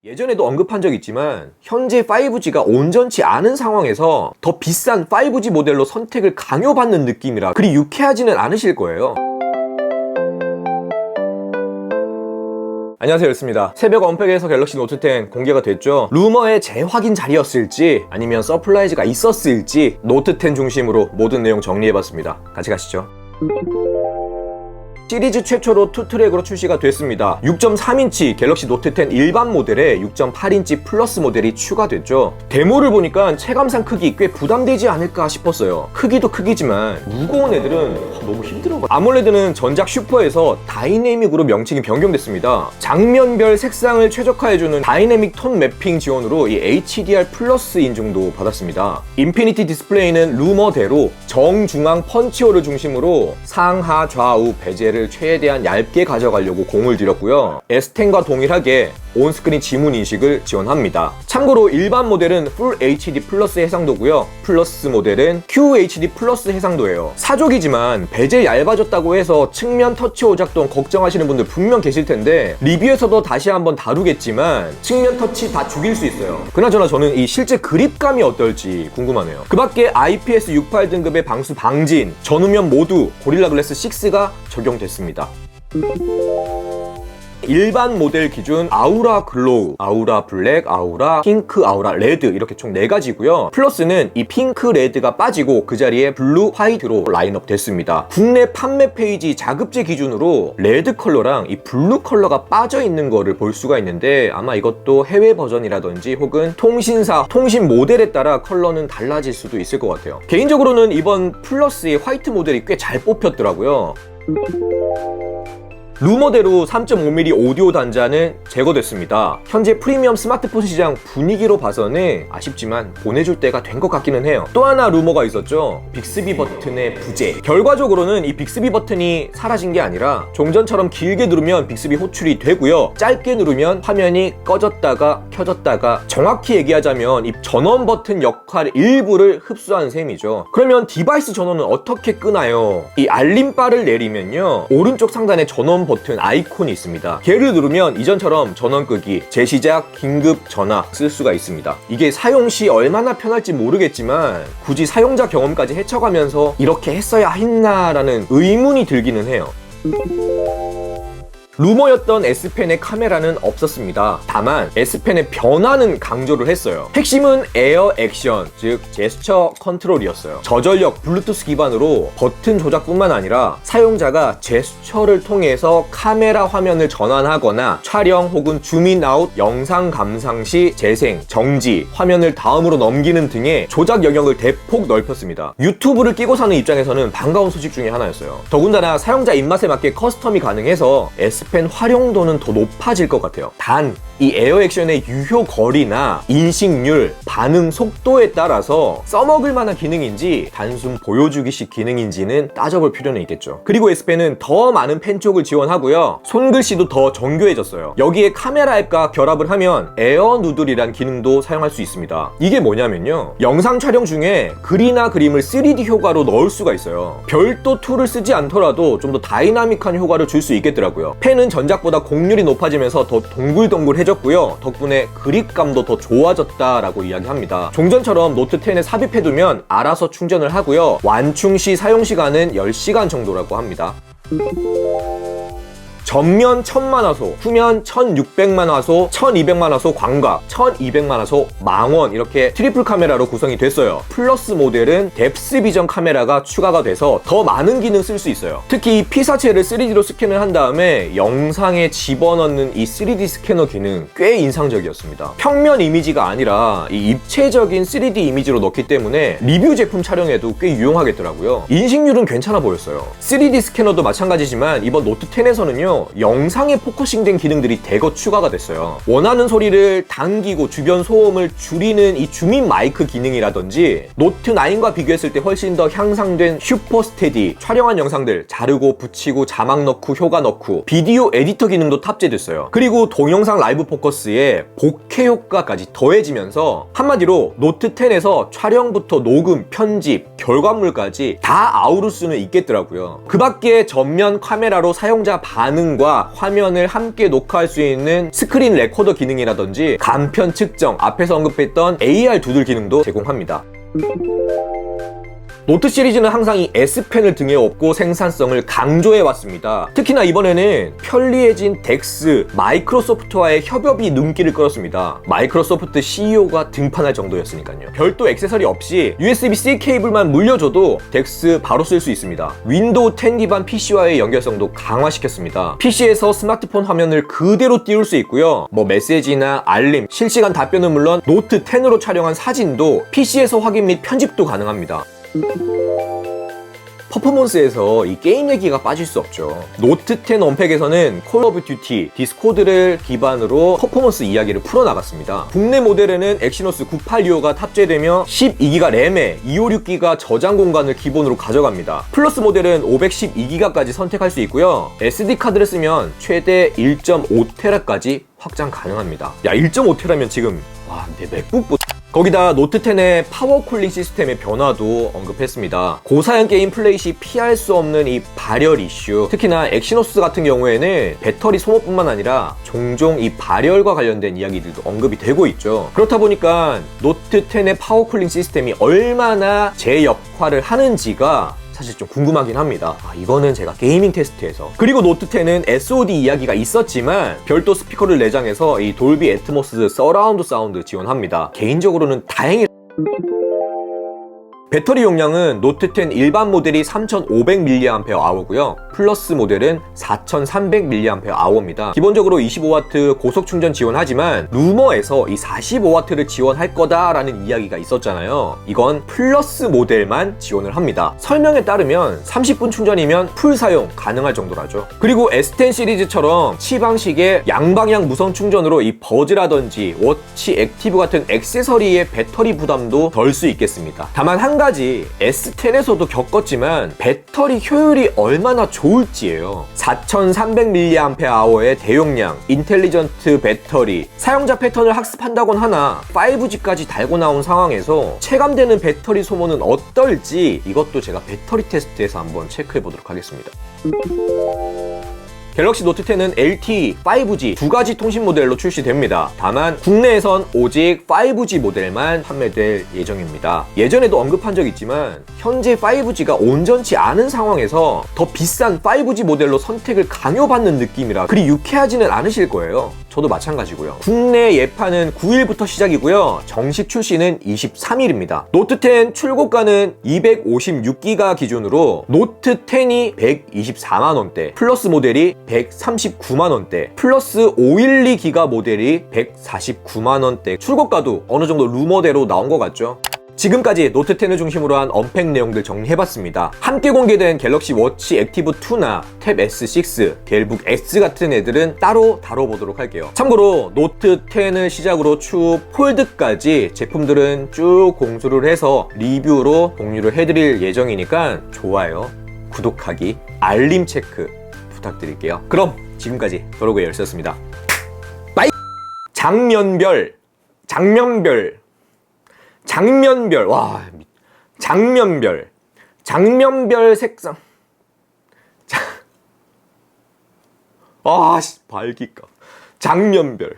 예전에도 언급한 적 있지만 현재 5G가 온전치 않은 상황에서 더 비싼 5G 모델로 선택을 강요받는 느낌이라 그리 유쾌하지는 않으실 거예요. 안녕하세요, 였습니다. 새벽 언팩에서 갤럭시 노트 10 공개가 됐죠. 루머의 재확인 자리였을지 아니면 서프라이즈가 있었을지 노트 10 중심으로 모든 내용 정리해봤습니다. 같이 가시죠. 시리즈 최초로 2트랙으로 출시가 됐습니다. 6.3인치 갤럭시 노트 10 일반 모델에 6.8인치 플러스 모델이 추가됐죠. 데모를 보니까 체감상 크기 꽤 부담되지 않을까 싶었어요. 크기도 크기지만 무거운 애들은 너무 힘들어요. 아몰레드는 전작 슈퍼에서 다이내믹으로 명칭이 변경됐습니다. 장면별 색상을 최적화해주는 다이내믹 톤 매핑 지원으로 이 HDR 플러스 인증도 받았습니다. 인피니티 디스플레이는 루머대로 정중앙 펀치홀을 중심으로 상하 좌우 베젤을 최대한 얇게 가져가려고 공을 들였고요. S10과 동일하게 온스크린 지문 인식을 지원합니다. 참고로 일반 모델은 풀 HD 플러스 해상도고요. 플러스 모델은 QHD 플러스 해상도예요. 사족이지만 베젤 얇아졌다고 해서 측면 터치 오작동 걱정하시는 분들 분명 계실 텐데 리뷰에서도 다시 한번 다루겠지만 측면 터치 다 죽일 수 있어요. 그나저나 저는 이 실제 그립감이 어떨지 궁금하네요. 그 밖에 IPS 68 등급의 방수 방진, 전후면 모두 고릴라 글래스 6가 적용됐습니다. 일반 모델 기준 아우라 글로우, 아우라 블랙, 아우라 핑크, 아우라 레드 이렇게 총 4가지고요. 플러스는 이 핑크 레드가 빠지고 그 자리에 블루 화이트로 라인업 됐습니다. 국내 판매 페이지 자급제 기준으로 레드 컬러랑 이 블루 컬러가 빠져 있는 거를 볼 수가 있는데 아마 이것도 해외 버전이라든지 혹은 통신사, 통신 모델에 따라 컬러는 달라질 수도 있을 것 같아요. 개인적으로는 이번 플러스의 화이트 모델이 꽤 잘 뽑혔더라고요. 루머대로 3.5mm 오디오 단자는 제거됐습니다. 현재 프리미엄 스마트폰 시장 분위기로 봐서는 아쉽지만 보내줄 때가 된 것 같기는 해요. 또 하나 루머가 있었죠. 빅스비 버튼의 부재. 결과적으로는 이 빅스비 버튼이 사라진 게 아니라 종전처럼 길게 누르면 빅스비 호출이 되고요. 짧게 누르면 화면이 꺼졌다가 켜졌다가, 정확히 얘기하자면 이 전원 버튼 역할 일부를 흡수한 셈이죠. 그러면 디바이스 전원은 어떻게 끄나요? 이 알림바를 내리면요, 오른쪽 상단에 전원 버튼 아이콘이 있습니다. 걔를 누르면 이전처럼 전원 끄기, 재시작, 긴급 전화 쓸 수가 있습니다. 이게 사용 시 얼마나 편할지 모르겠지만 굳이 사용자 경험까지 헤쳐가면서 이렇게 했어야 했나라는 의문이 들기는 해요. 루머였던 S펜의 카메라는 없었습니다. 다만 S펜의 변화는 강조를 했어요. 핵심은 에어 액션, 즉 제스처 컨트롤이었어요. 저전력 블루투스 기반으로 버튼 조작뿐만 아니라 사용자가 제스처를 통해서 카메라 화면을 전환하거나 촬영 혹은 줌인 아웃, 영상 감상 시 재생, 정지, 화면을 다음으로 넘기는 등의 조작 영역을 대폭 넓혔습니다. 유튜브를 끼고 사는 입장에서는 반가운 소식 중에 하나였어요. 더군다나 사용자 입맛에 맞게 커스텀이 가능해서 S펜 활용도는 더 높아질 것 같아요. 단, 이 에어 액션의 유효 거리나 인식률, 반응 속도에 따라서 써먹을 만한 기능인지 단순 보여주기식 기능인지는 따져볼 필요는 있겠죠. 그리고 S펜은 더 많은 펜 쪽을 지원하고요. 손글씨도 더 정교해졌어요. 여기에 카메라 앱과 결합을 하면 에어 누들이란 기능도 사용할 수 있습니다. 이게 뭐냐면요, 영상 촬영 중에 글이나 그림을 3D 효과로 넣을 수가 있어요. 별도 툴을 쓰지 않더라도 좀 더 다이나믹한 효과를 줄 수 있겠더라고요. 펜은 전작보다 곡률이 높아지면서 더 동글동글해졌고요. 덕분에 그립감도 더 좋아졌다라고 이야기합니다. 종전처럼 노트 10에 삽입해두면 알아서 충전을 하고요. 완충 시 사용 시간은 10시간 정도라고 합니다. 전면 1000만화소, 후면 1600만화소, 1200만화소 광각, 1200만화소 망원, 이렇게 트리플 카메라로 구성이 됐어요. 플러스 모델은 뎁스 비전 카메라가 추가가 돼서 더 많은 기능 쓸 수 있어요. 특히 이 피사체를 3D로 스캔을 한 다음에 영상에 집어넣는 이 3D 스캐너 기능 꽤 인상적이었습니다. 평면 이미지가 아니라 이 입체적인 3D 이미지로 넣기 때문에 리뷰 제품 촬영에도 꽤 유용하겠더라고요. 인식률은 괜찮아 보였어요. 3D 스캐너도 마찬가지지만 이번 노트 10에서는요, 영상에 포커싱된 기능들이 대거 추가가 됐어요. 원하는 소리를 당기고 주변 소음을 줄이는 이 줌인 마이크 기능이라든지, 노트 9과 비교했을 때 훨씬 더 향상된 슈퍼 스테디, 촬영한 영상들 자르고 붙이고 자막 넣고 효과 넣고 비디오 에디터 기능도 탑재됐어요. 그리고 동영상 라이브 포커스에 bokeh 효과까지 더해지면서 한마디로 노트 10에서 촬영부터 녹음, 편집, 결과물까지 다 아우를 수는 있겠더라고요. 그 밖에 전면 카메라로 사용자 반응 사진과 화면을 함께 녹화할 수 있는 스크린 레코더 기능이라든지 간편 측정, 앞에서 언급했던 AR 두들 기능도 제공합니다. 노트 시리즈는 항상 이 S펜을 등에 업고 생산성을 강조해왔습니다. 특히나 이번에는 편리해진 덱스, 마이크로소프트와의 협업이 눈길을 끌었습니다. 마이크로소프트 CEO가 등판할 정도였으니까요. 별도 액세서리 없이 USB-C 케이블만 물려줘도 덱스 바로 쓸 수 있습니다. 윈도우 10 기반 PC와의 연결성도 강화시켰습니다. PC에서 스마트폰 화면을 그대로 띄울 수 있고요. 메시지나 알림, 실시간 답변은 물론 노트 10으로 촬영한 사진도 PC에서 확인 및 편집도 가능합니다. 퍼포먼스에서 이 게임 얘기가 빠질 수 없죠. 노트 10 언팩에서는 콜 오브 듀티, 디스코드를 기반으로 퍼포먼스 이야기를 풀어나갔습니다. 국내 모델에는 엑시노스 9825가 탑재되며 12기가 램에 256기가 저장 공간을 기본으로 가져갑니다. 플러스 모델은 512기가까지 선택할 수 있고요. SD카드를 쓰면 최대 1.5테라까지 확장 가능합니다. 야, 1.5테라면 지금 내 맥북 거기다 노트 10의 파워 쿨링 시스템의 변화도 언급했습니다. 고사양 게임 플레이 시 피할 수 없는 이 발열 이슈, 특히나 엑시노스 같은 경우에는 배터리 소모뿐만 아니라 종종 이 발열과 관련된 이야기들도 언급이 되고 있죠. 그렇다 보니까 노트 10의 파워 쿨링 시스템이 얼마나 제 역할을 하는지가 사실 좀 궁금하긴 합니다. 이거는 제가 게이밍 테스트에서. 그리고 노트 10은 SOD 이야기가 있었지만 별도 스피커를 내장해서 이 돌비 애트모스 서라운드 사운드 지원합니다. 개인적으로는 다행히 배터리 용량은 노트 10 일반 모델이 3500mAh고요. 플러스 모델은 4300mAh입니다. 기본적으로 25W 고속 충전 지원하지만 루머에서 이 45W를 지원할 거다라는 이야기가 있었잖아요. 이건 플러스 모델만 지원을 합니다. 설명에 따르면 30분 충전이면 풀 사용 가능할 정도라죠. 그리고 S10 시리즈처럼 치 방식의 양방향 무선 충전으로 이 버즈라든지 워치 액티브 같은 액세서리의 배터리 부담도 덜 수 있겠습니다. 다만 한 가지 S10에서도 겪었지만 배터리 효율이 얼마나 좋을지예요. 4300mAh의 대용량, 인텔리전트 배터리, 사용자 패턴을 학습한다곤 하나 5G까지 달고 나온 상황에서 체감되는 배터리 소모는 어떨지 이것도 제가 배터리 테스트에서 한번 체크해 보도록 하겠습니다. 갤럭시 노트 10은 LTE, 5G 두 가지 통신 모델로 출시됩니다. 다만 국내에선 오직 5G 모델만 판매될 예정입니다. 예전에도 언급한 적 있지만 현재 5G가 온전치 않은 상황에서 더 비싼 5G 모델로 선택을 강요받는 느낌이라 그리 유쾌하지는 않으실 거예요. 저도 마찬가지고요. 국내 예판은 9일부터 시작이고요. 정식 출시는 23일입니다. 노트 10 출고가는 256기가 기준으로 노트 10이 124만원대, 플러스 모델이 139만원대, 플러스 512기가 모델이 149만원대. 출고가도 어느 정도 루머대로 나온 것 같죠? 지금까지 노트 10을 중심으로 한 언팩 내용들 정리해봤습니다. 함께 공개된 갤럭시 워치 액티브 2나 탭 S6, 갤북 S 같은 애들은 따로 다뤄보도록 할게요. 참고로 노트 10을 시작으로 추후 폴드까지 제품들은 쭉 공수를 해서 리뷰로 공유를 해드릴 예정이니까 좋아요, 구독하기, 알림 체크 부탁드릴게요. 그럼 지금까지 도로구열이었습니다. 빠이! 장면별 장면별 색상. 발기가. 장면별.